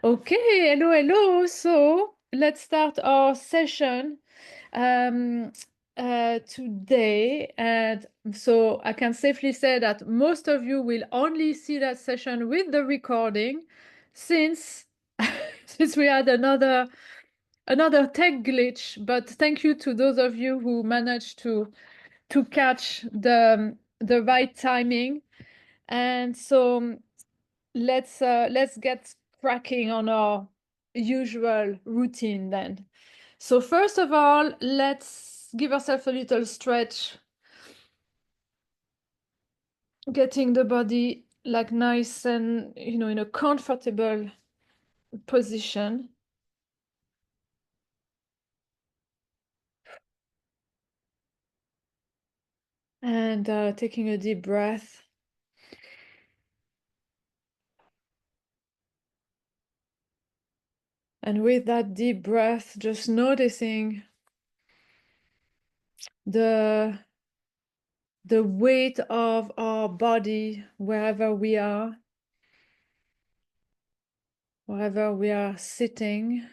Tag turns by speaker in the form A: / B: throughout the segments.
A: Okay, hello, hello. So let's start our session um, today. And so I can safely say that most of you will only see that session with the recording since since we had another tech glitch. But thank you to those of you who managed to catch the right timing. And so let's get cracking on our usual routine then. So first of all, let's give ourselves a little stretch, getting the body like nice and in a comfortable position. And taking a deep breath. And with that deep breath, just noticing the the weight of our body wherever we are sitting,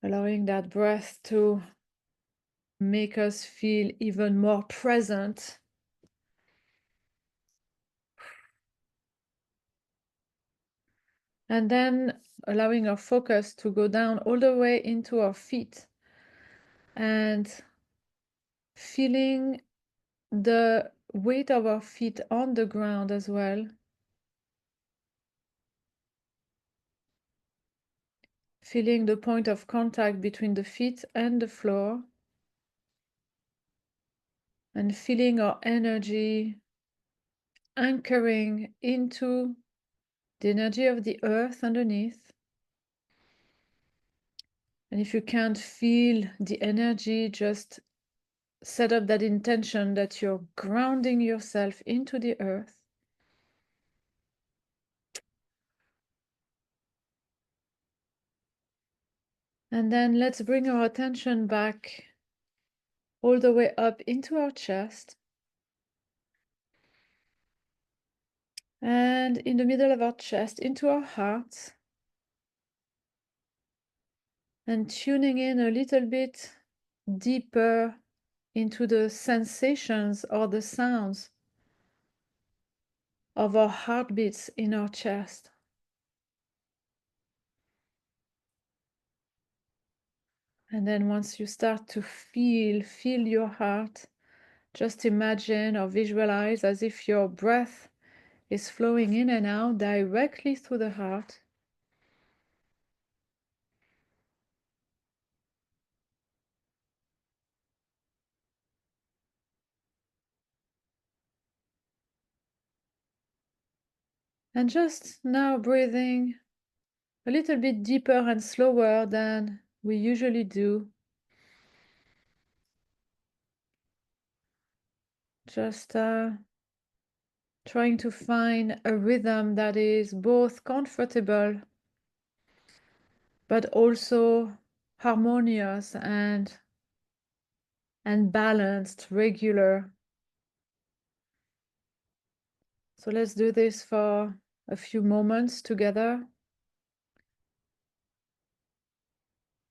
A: allowing that breath to make us feel even more present. And then allowing our focus to go down all the way into our feet and feeling the weight of our feet on the ground as well. Feeling the point of contact between the feet and the floor. And feeling our energy anchoring into the energy of the earth underneath. And if you can't feel the energy, just set up that intention that you're grounding yourself into the earth. And then let's bring our attention back all the way up into our chest. And in the middle of our chest, into our heart. And tuning in a little bit deeper into the sensations or the sounds of our heartbeats in our chest. And then once you start to feel your heart, just imagine or visualize as if your breath is flowing in and out directly through the heart. And just now breathing a little bit deeper and slower than we usually do. Just trying to find a rhythm that is both comfortable but also harmonious and balanced, regular. So let's do this for a few moments together.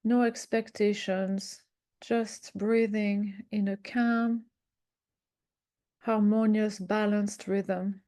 A: No expectations, just breathing in a calm, harmonious, balanced rhythm.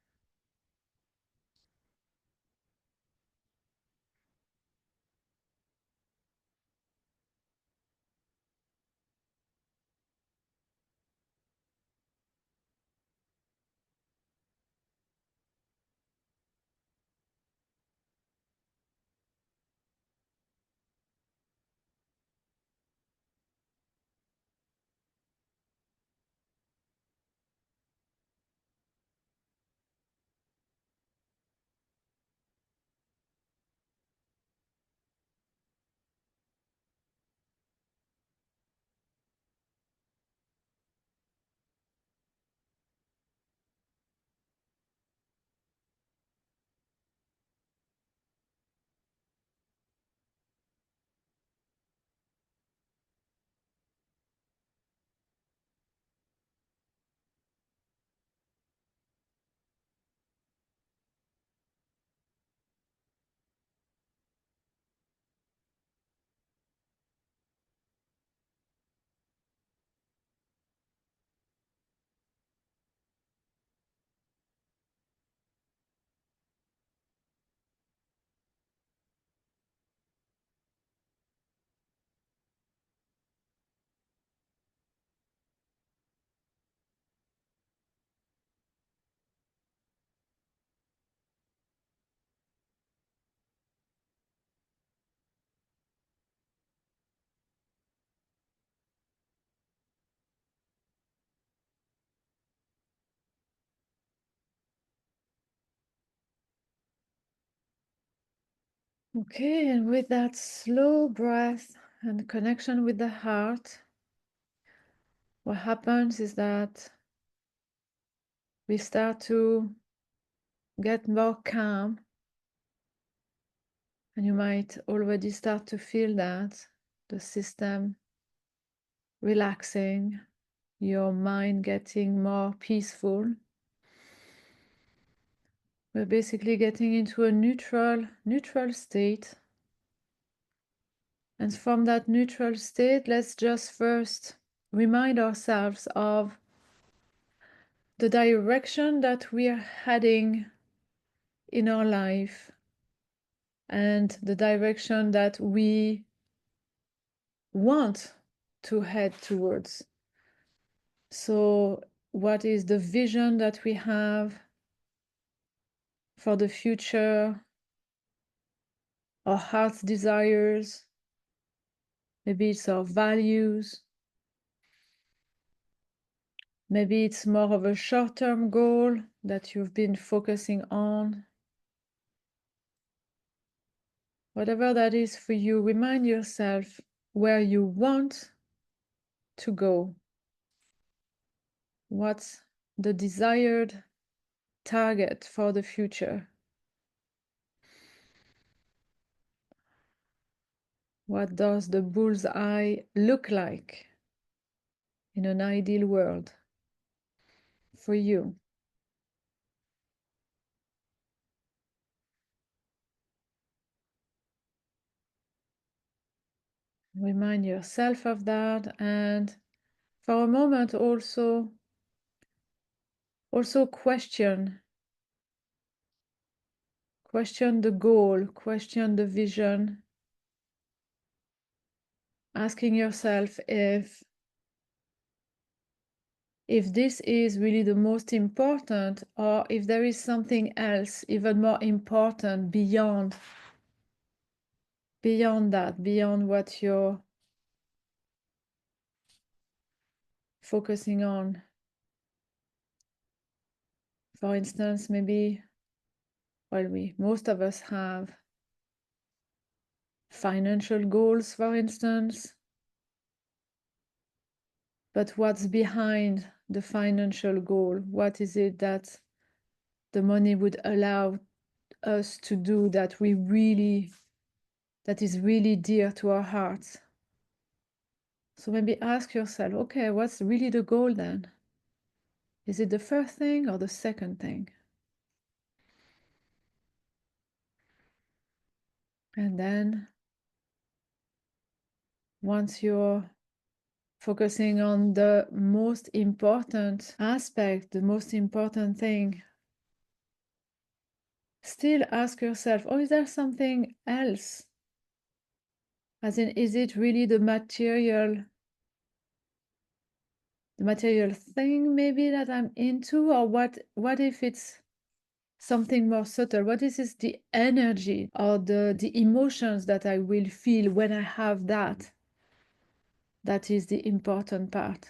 A: Okay, and with that slow breath and connection with the heart, what happens is that we start to get more calm, and you might already start to feel that the system relaxing, your mind getting more peaceful. We're basically getting into a neutral state. And from that neutral state, let's just first remind ourselves of the direction that we are heading in our life and the direction that we want to head towards. So, what is the vision that we have for the future, our heart's desires? Maybe it's our values. Maybe it's more of a short-term goal that you've been focusing on. Whatever that is for you, remind yourself where you want to go. What's the desired target for the future? What does the bullseye look like in an ideal world for you? Remind yourself of that, and for a moment also question the goal, question the vision, asking yourself if this is really the most important, or if there is something else even more important beyond that, beyond what you're focusing on. For instance, maybe, well, most of us have financial goals, for instance. But what's behind the financial goal? What is it that the money would allow us to do that is really dear to our hearts? So maybe ask yourself, okay, what's really the goal then? Is it the first thing or the second thing? And then once you're focusing on the most important aspect, the most important thing, still ask yourself, oh, is there something else? As in, is it really the material thing maybe that I'm into? Or what if it's something more subtle? What is the energy or the emotions that I will feel when I have that? That is the important part.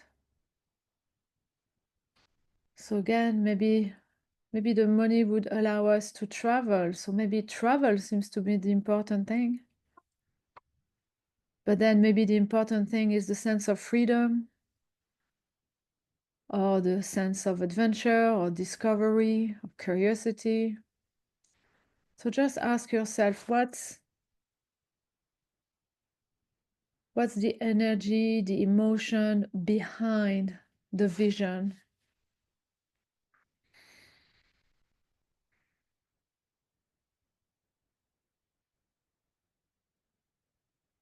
A: So again, maybe the money would allow us to travel. So maybe travel seems to be the important thing. But then maybe the important thing is the sense of freedom, or the sense of adventure or discovery or curiosity. So just ask yourself, what's the energy, the emotion behind the vision?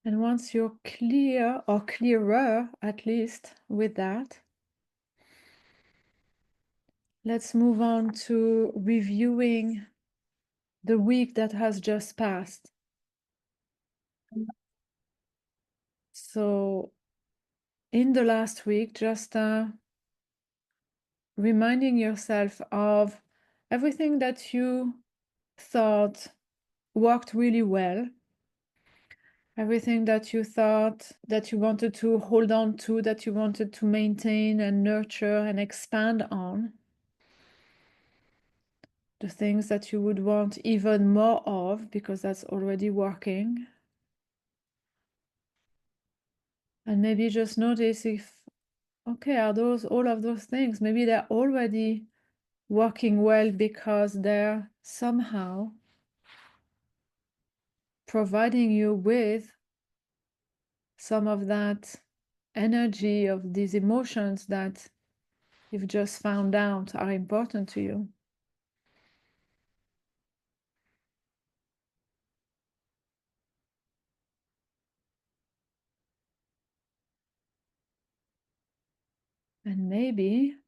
A: And once you're clear, or clearer at least, with that, let's move on to reviewing the week that has just passed. So in the last week, just reminding yourself of everything that you thought worked really well, everything that you thought that you wanted to hold on to, that you wanted to maintain and nurture and expand on. the things that you would want even more of because that's already working. And maybe just notice if, okay, are those all of those things? Maybe they're already working well because they're somehow providing you with some of that energy of these emotions that you've just found out are important to you. And maybe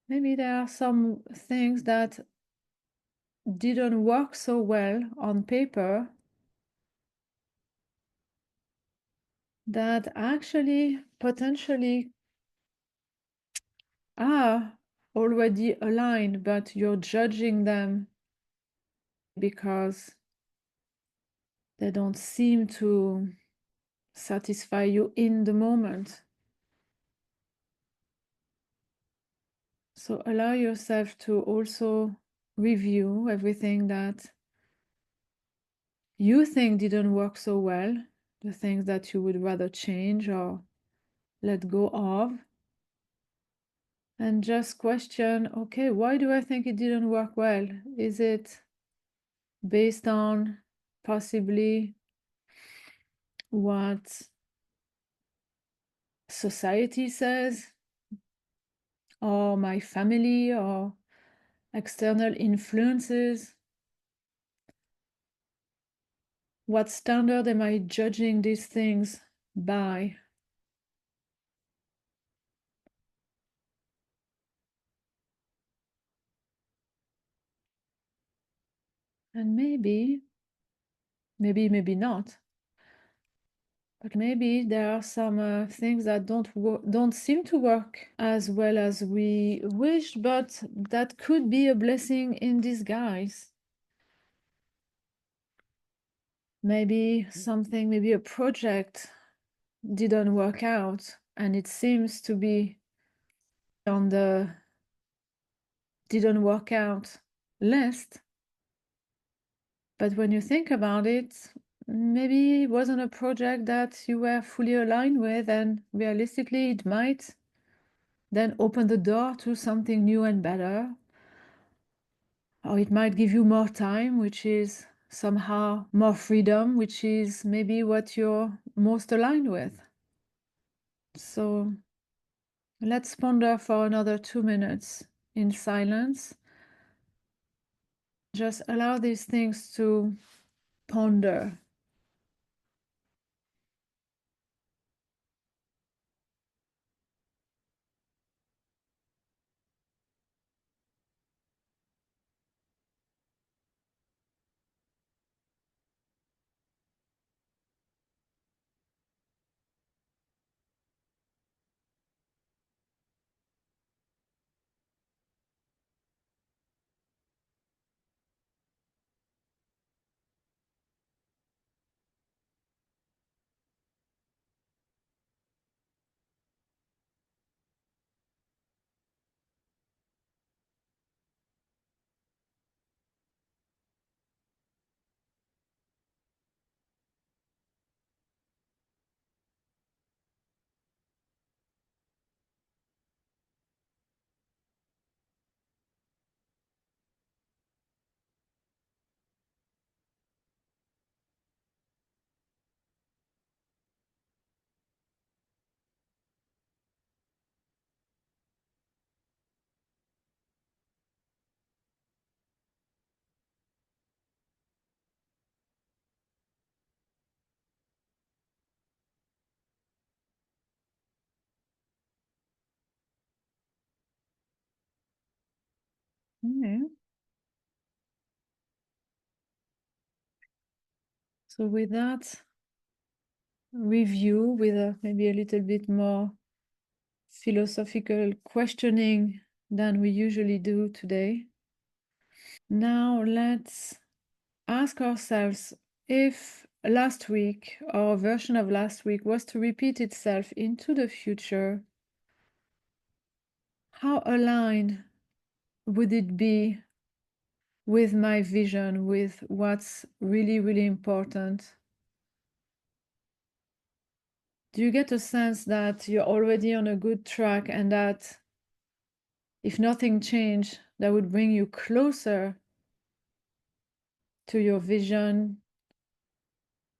A: there are some things that didn't work so well on paper that actually potentially are already aligned, but you're judging them because they don't seem to satisfy you in the moment. So allow yourself to also review everything that you think didn't work so well, the things that you would rather change or let go of, and just question, okay, why do I think it didn't work well? Is it based on possibly what society says, or my family, or external influences? What standard am I judging these things by? And maybe not, but maybe there are some things that don't seem to work as well as we wish, but that could be a blessing in disguise. Maybe maybe a project didn't work out, and it seems to be on the didn't work out list. But when you think about it, maybe it wasn't a project that you were fully aligned with, and realistically, it might then open the door to something new and better. Or it might give you more time, which is somehow more freedom, which is maybe what you're most aligned with. So let's ponder for another 2 minutes in silence. Just allow these things to ponder. Okay. So with that review, with maybe a little bit more philosophical questioning than we usually do today, now let's ask ourselves, if last week or a version of last week was to repeat itself into the future, how aligned would it be with my vision, with what's really, really important? Do you get a sense that you're already on a good track and that if nothing changed, that would bring you closer to your vision,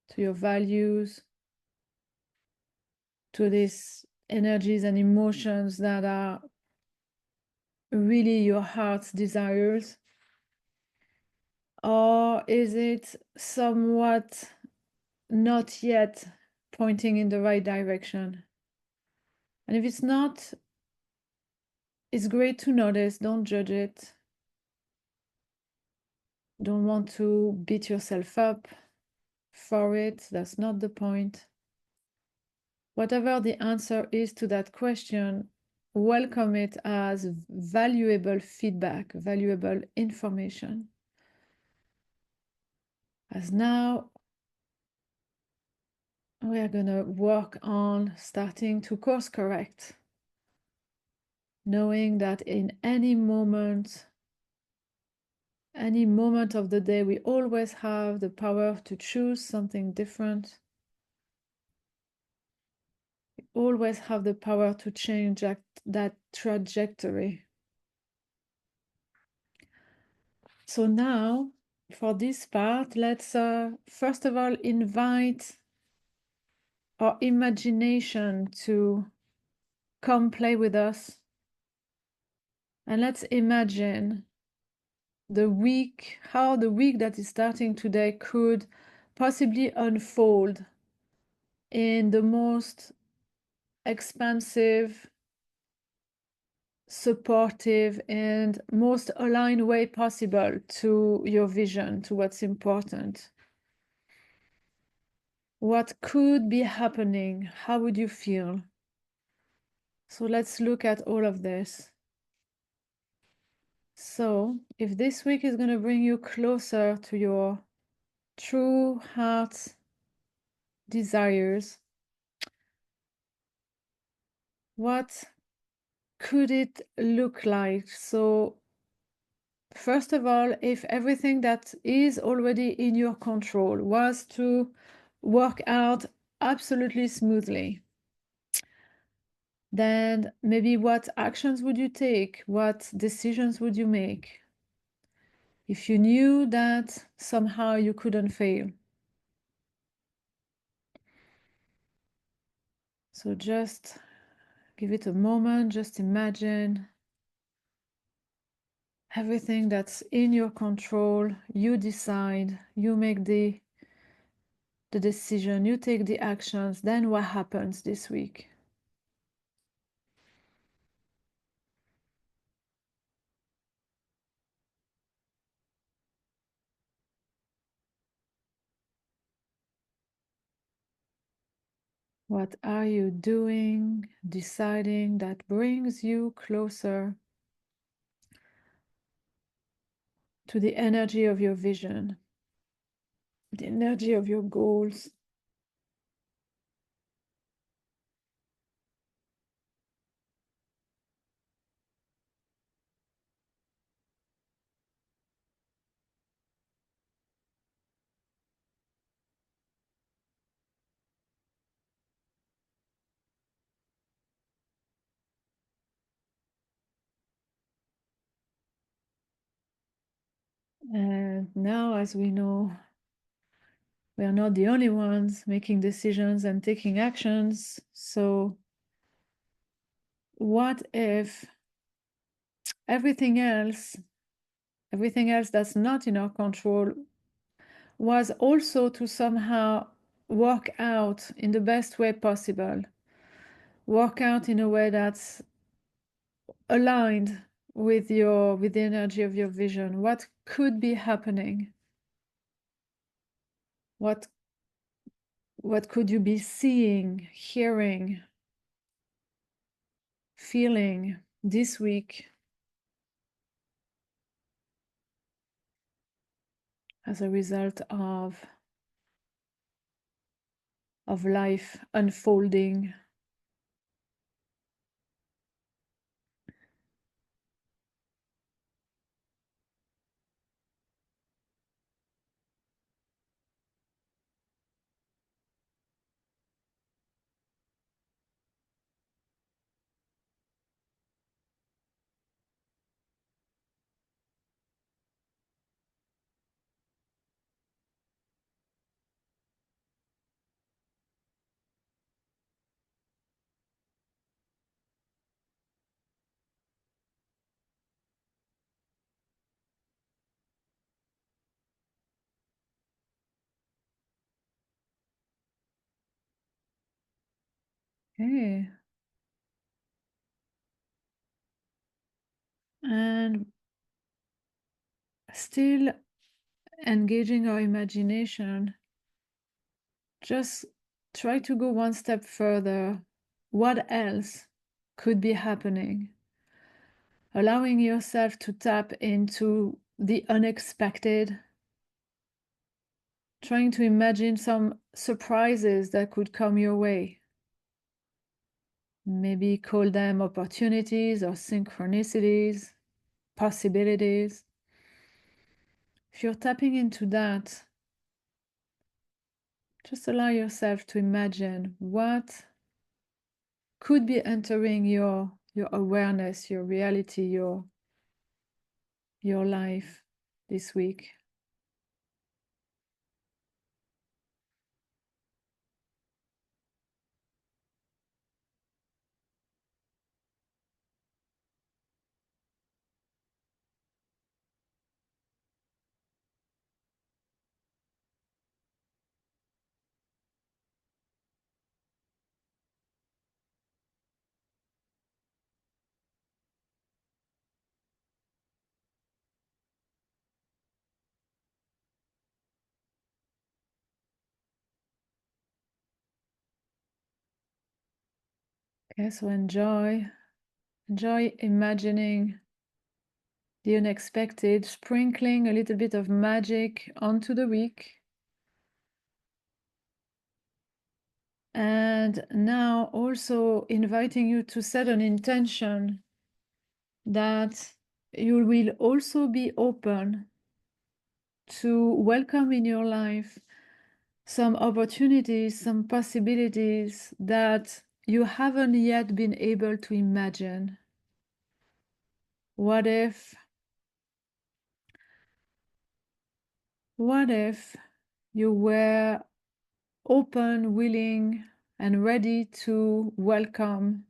A: to your values, to these energies and emotions that are really your heart's desires? Or is it somewhat not yet pointing in the right direction? And if it's not, it's great to notice, don't judge it. Don't want to beat yourself up for it, that's not the point. Whatever the answer is to that question, welcome it as valuable feedback, valuable information. As now, we are going to work on starting to course correct, knowing that in any moment of the day, we always have the power to choose something different. We always have the power to change that trajectory. So now, for this part, let's first of all invite our imagination to come play with us. And let's imagine how the week that is starting today could possibly unfold in the most expansive, supportive, and most aligned way possible to your vision, to what's important. What could be happening? How would you feel? So let's look at all of this. So if this week is going to bring you closer to your true heart desires, what could it look like? So first of all, if everything that is already in your control was to work out absolutely smoothly, then maybe what actions would you take? What decisions would you make if you knew that somehow you couldn't fail? So just give it a moment, just imagine everything that's in your control. You decide, you make the decision, you take the actions. Then what happens this week? What are you doing, deciding that brings you closer to the energy of your vision, the energy of your goals? And now, as we know, we are not the only ones making decisions and taking actions. So what if everything else that's not in our control was also to somehow work out in the best way possible, work out in a way that's aligned with the energy of your vision? What could be happening? What could you be seeing, hearing, feeling this week as a result of life unfolding? Okay. And still engaging our imagination, just try to go one step further. What else could be happening? Allowing yourself to tap into the unexpected, trying to imagine some surprises that could come your way. Maybe call them opportunities or synchronicities, possibilities. If you're tapping into that, just allow yourself to imagine what could be entering your awareness, your reality, your life this week. Okay, so enjoy imagining the unexpected, sprinkling a little bit of magic onto the week. And now also inviting you to set an intention that you will also be open to welcome in your life some opportunities, some possibilities that you haven't yet been able to imagine. What if you were open, willing, and ready to welcome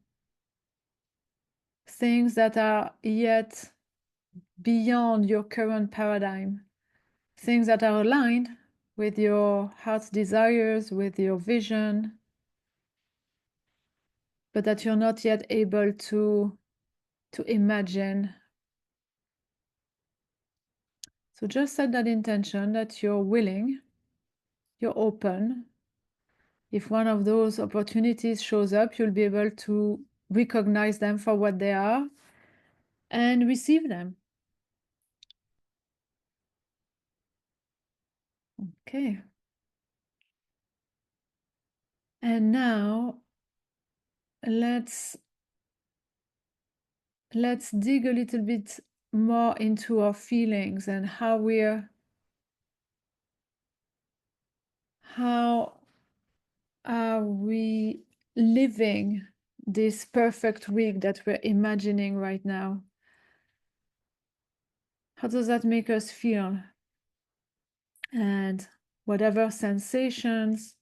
A: things that are yet beyond your current paradigm, things that are aligned with your heart's desires, with your vision, but that you're not yet able to imagine. So just set that intention that you're willing, you're open. If one of those opportunities shows up, you'll be able to recognize them for what they are and receive them. Okay. And now let's dig a little bit more into our feelings and how are we living this perfect week that we're imagining right now? How does that make us feel? And whatever sensations,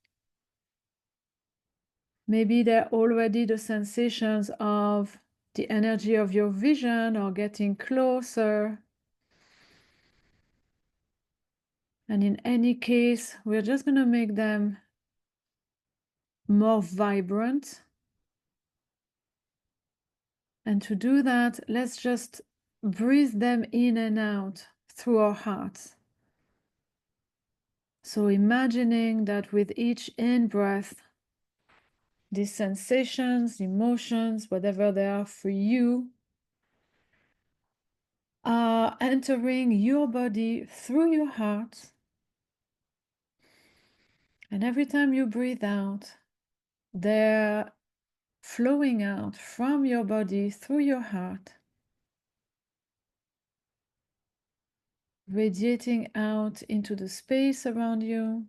A: maybe they're already the sensations of the energy of your vision or getting closer. And in any case, we're just going to make them more vibrant. And to do that, let's just breathe them in and out through our hearts. So imagining that with each in-breath, these sensations, emotions, whatever they are for you, are entering your body through your heart. And every time you breathe out, they're flowing out from your body through your heart, radiating out into the space around you.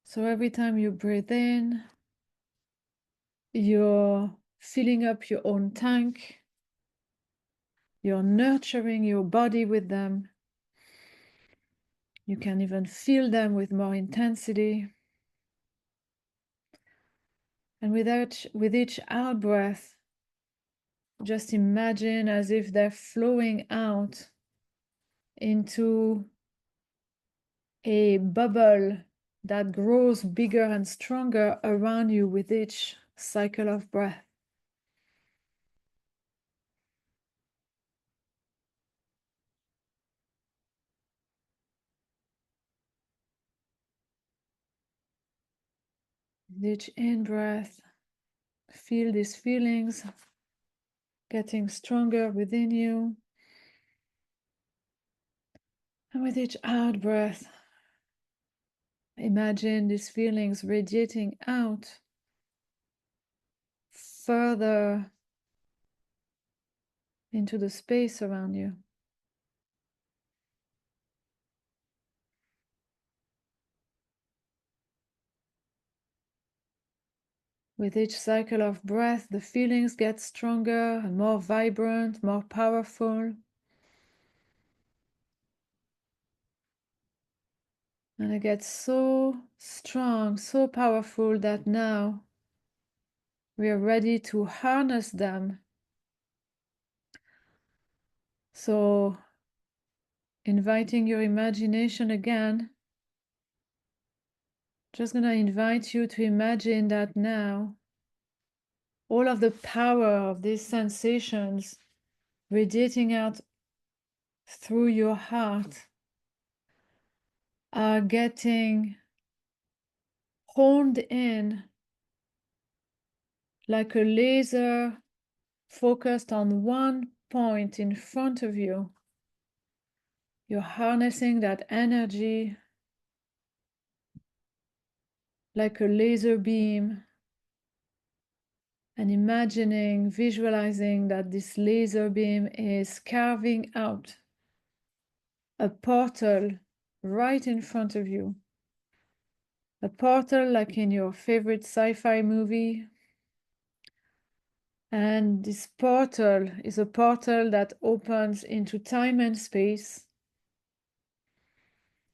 A: So every time you breathe in, you're filling up your own tank. You're nurturing your body with them. You can even feel them with more intensity. And with each out breath, just imagine as if they're flowing out into a bubble that grows bigger and stronger around you with each cycle of breath. With each in-breath, feel these feelings getting stronger within you. And with each out-breath, imagine these feelings radiating out further into the space around you. With each cycle of breath, the feelings get stronger and more vibrant, more powerful. And it gets so strong, so powerful that now we are ready to harness them. So, inviting your imagination again, just gonna invite you to imagine that now all of the power of these sensations radiating out through your heart are getting honed in like a laser focused on one point in front of you. You're harnessing that energy like a laser beam and imagining, visualizing that this laser beam is carving out a portal right in front of you. A portal like in your favorite sci-fi movie. And this portal is a portal that opens into time and space.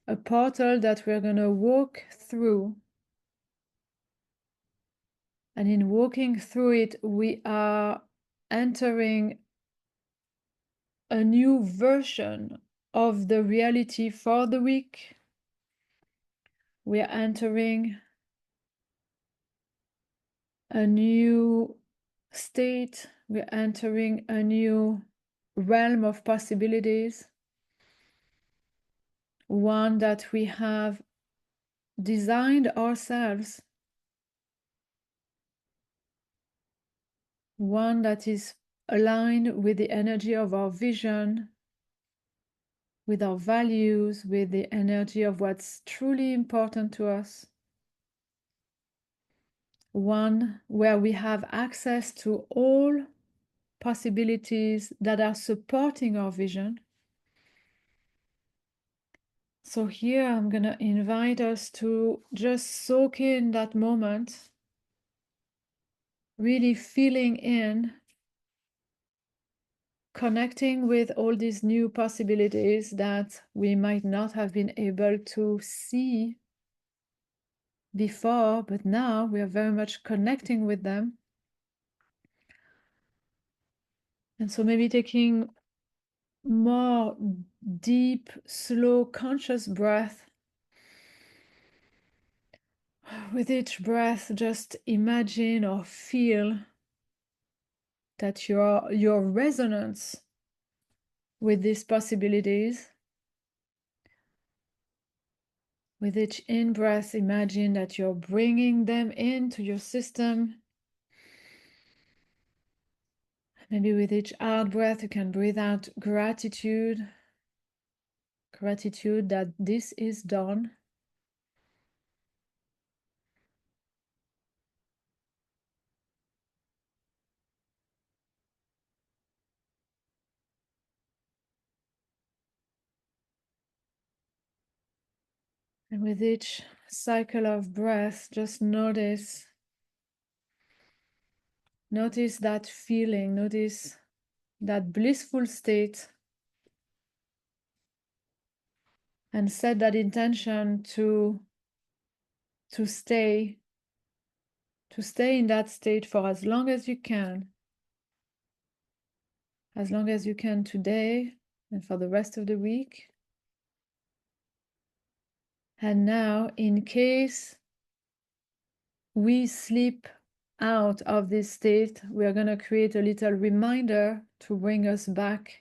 A: A portal that we're going to walk through. And in walking through it, we are entering a new version of the reality for the week. We are entering a new state. We're entering a new realm of possibilities. One that we have designed ourselves. One that is aligned with the energy of our vision, with our values, with the energy of what's truly important to us. One where we have access to all possibilities that are supporting our vision. So here I'm going to invite us to just soak in that moment, really feeling in, connecting with all these new possibilities that we might not have been able to see before, but now we are very much connecting with them. And so maybe taking more deep, slow, conscious breath. With each breath, just imagine or feel that your resonance with these possibilities. With each in-breath, imagine that you're bringing them into your system. Maybe with each out-breath, you can breathe out gratitude. Gratitude that this is done. And with each cycle of breath, just notice that feeling, notice that blissful state, and set that intention to stay in that state for as long as you can today and for the rest of the week. And now, in case we slip out of this state, we are going to create a little reminder to bring us back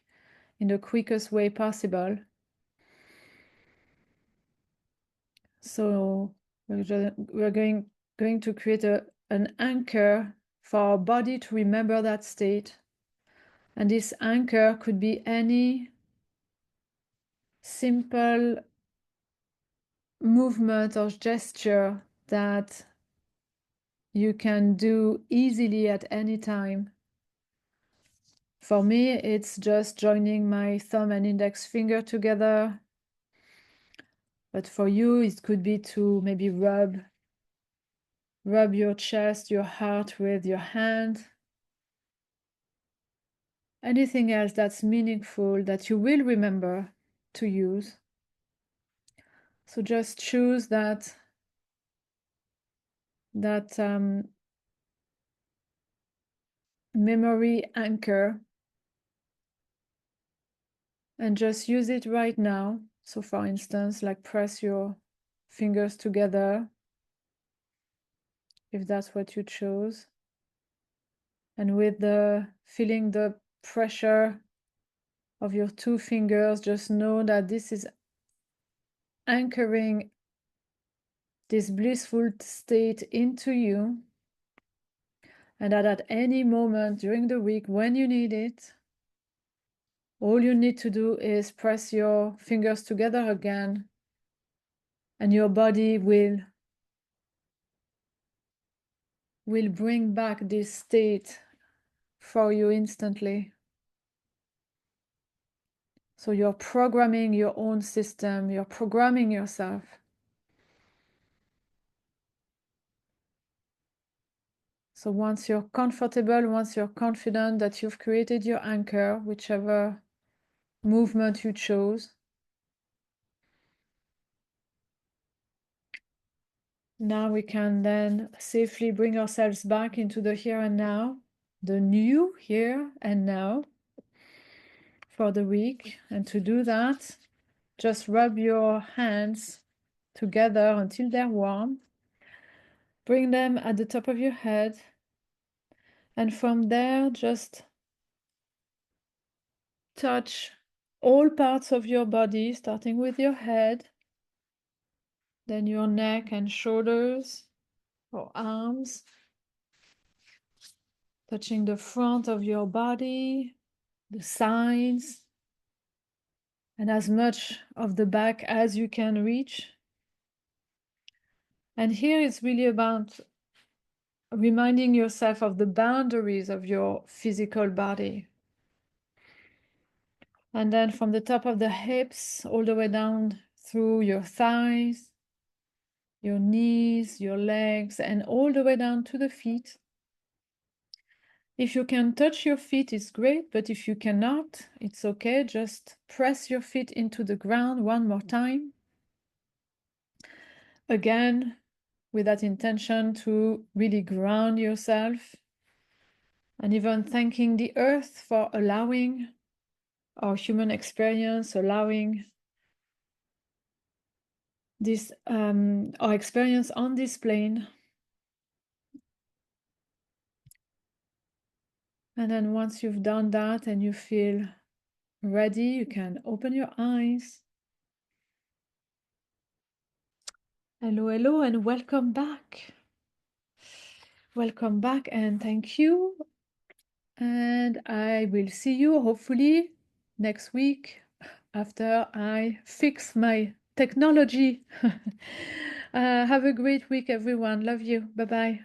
A: in the quickest way possible. So we're going to create an anchor for our body to remember that state. And this anchor could be any simple movement or gesture that you can do easily at any time. For me, it's just joining my thumb and index finger together. But for you, it could be to maybe rub your chest, your heart with your hand. Anything else that's meaningful that you will remember to use. So just choose that memory anchor and just use it right now. So for instance, like press your fingers together, if that's what you chose. And with feeling the pressure of your two fingers, just know that this is anchoring this blissful state into you, and that at any moment during the week when you need it, all you need to do is press your fingers together again, and your body will bring back this state for you instantly. So you're programming your own system, you're programming yourself. So once you're comfortable, once you're confident that you've created your anchor, whichever movement you chose, now we can then safely bring ourselves back into the here and now, the new here and now for the week. And to do that, just rub your hands together until they're warm. Bring them at the top of your head. And from there, just touch all parts of your body, starting with your head, then your neck and shoulders or arms, touching the front of your body, the sides, and as much of the back as you can reach. And here it's really about reminding yourself of the boundaries of your physical body. And then from the top of the hips all the way down through your thighs, your knees, your legs, and all the way down to the feet. If you can touch your feet, it's great, but if you cannot, it's okay. Just press your feet into the ground one more time. Again, with that intention to really ground yourself, and even thanking the earth for allowing our human experience, allowing this our experience on this plane. And then once you've done that and you feel ready, you can open your eyes. Hello, hello, and welcome back. Welcome back, and thank you. And I will see you hopefully next week after I fix my technology. Have a great week, everyone. Love you. Bye-bye.